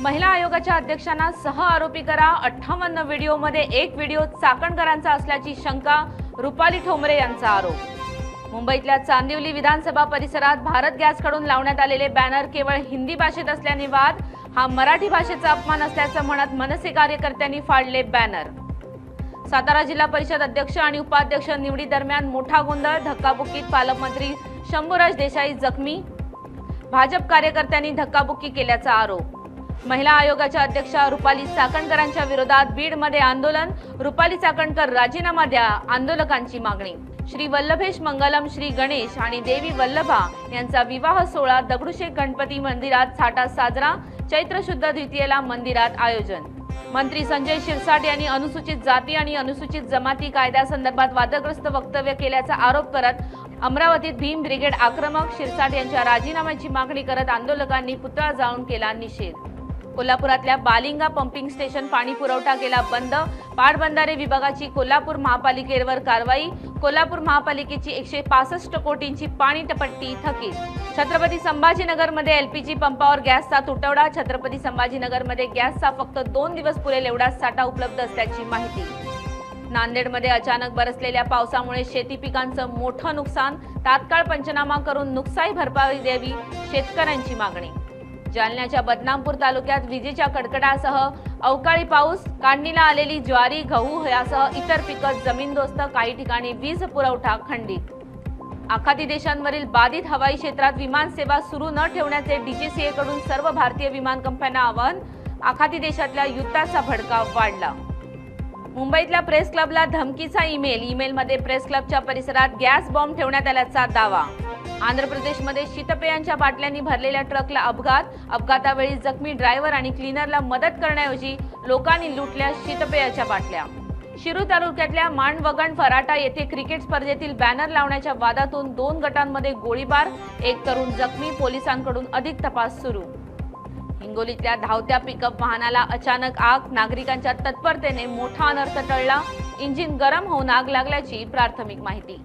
महिला आयोगाच्या अध्यक्षांना सह आरोपी करा। 58 व्हिडिओमध्ये एक व्हिडिओ चाकणकरांचा असल्याची शंका। रुपाली ठोंबरे यांचा आरोप। मुंबईतल्या चांदिवली विधानसभा परिसरात भारत गॅसकडून लावण्यात आलेले बॅनर केवळ हिंदी भाषेत असल्याने वाद। हा मराठी भाषेचा अपमान असल्याचं म्हणत मनसे कार्यकर्त्यांनी फाडले बॅनर। सातारा जिल्हा परिषद अध्यक्ष आणि उपाध्यक्ष निवडी दरम्यान मोठा गोंधळ। धक्काबुक्कीत पालकमंत्री शंभूराज देसाई जखमी। भाजप कार्यकर्त्यांनी धक्काबुक्की केल्याचा आरोप। महिला आयोगाच्या अध्यक्षा रुपाली चाकणकरांच्या विरोधात बीडमध्ये आंदोलन। रुपाली चाकणकर राजीनामा द्या, आंदोलकांची मागणी। श्री वल्लभेश मंगलम श्री गणेश आणि देवी वल्लभा यांचा विवाह सोहळा दगडूशेठ गणपती मंदिरात थाटात साजरा। चैत्र शुद्ध द्वितीयेला मंदिरात आयोजन। मंत्री संजय शिरसाट यांनी अनुसूचित जाती आणि अनुसूचित जमाती कायद्यासंदर्भात वादग्रस्त वक्तव्य केल्याचा आरोप करत अमरावतीत भीम ब्रिगेड आक्रमक। शिरसाट यांच्या राजीनाम्याची मागणी करत आंदोलकांनी पुतळा जाळून केला निषेध। कोल्हापुरातल्या बालिंगा पंपिंग स्टेशन पाणी पुरवठा केला बंद। पाटबंधारे विभागाची कोल्हापूर महापालिकेवर कारवाई। कोल्हापूर महापालिकेची 165 कोटींची पाणीपट्टी थकीत। छत्रपती संभाजीनगरमध्ये एलपीजी पंपावर गॅसचा तुटवडा। छत्रपती संभाजीनगरमध्ये गॅसचा फक्त 2 दिवस पुरेल एवढाच साठा उपलब्ध असल्याची माहिती। नांदेडमध्ये अचानक बरसलेल्या पावसामुळे शेती पिकांचं मोठं नुकसान। तात्काळ पंचनामा करून नुकसानी भरपाई द्यावी, शेतकऱ्यांची मागणी। जालन्याच्या बदनापूर तालुक्यात विजेच्या कडकडासह अवकाळी पाऊस। काढणीला आलेली ज्वारी, गहू यासह इतर पिकं जमीनदोस्त। काही ठिकाणी वीज पुरवठा खंडित। आखाती देशांवरील बाधित हवाई क्षेत्रात विमान सेवा सुरू न ठेवण्याचे डीजीसीए कडून सर्व भारतीय विमान कंपन्यांना आवाहन। आखाती देशातल्या युद्धाचा भडका वाढला। मुंबईतल्या प्रेस क्लबला धमकीचा ईमेलमध्ये प्रेस क्लबच्या परिसरात गॅस बॉम्ब ठेवण्यात आल्याचा दावा। आंध्र प्रदेशमध्ये शीतपेयांच्या बाटल्यांनी भरलेल्या ट्रकला अपघात। अपघातावेळी जखमी ड्रायव्हर आणि क्लीनरला मदत करण्याऐवजी लोकांनी लुटल्या शीतपेयाच्या बाटल्या। शिरूर तालुक्यातल्या मांडवगण फराटा येथे क्रिकेट स्पर्धेतील बॅनर लावण्याच्या वादातून 2 गटांमध्ये गोळीबार। एक तरुण जखमी। पोलिसांकडून अधिक तपास सुरू। हिंगोलीतल्या धावत्या पिकअप वाहनाला अचानक आग। नागरिकांच्या तत्परतेने मोठा अनर्थ टळला। इंजिन गरम होऊन आग लागल्याची प्राथमिक माहिती।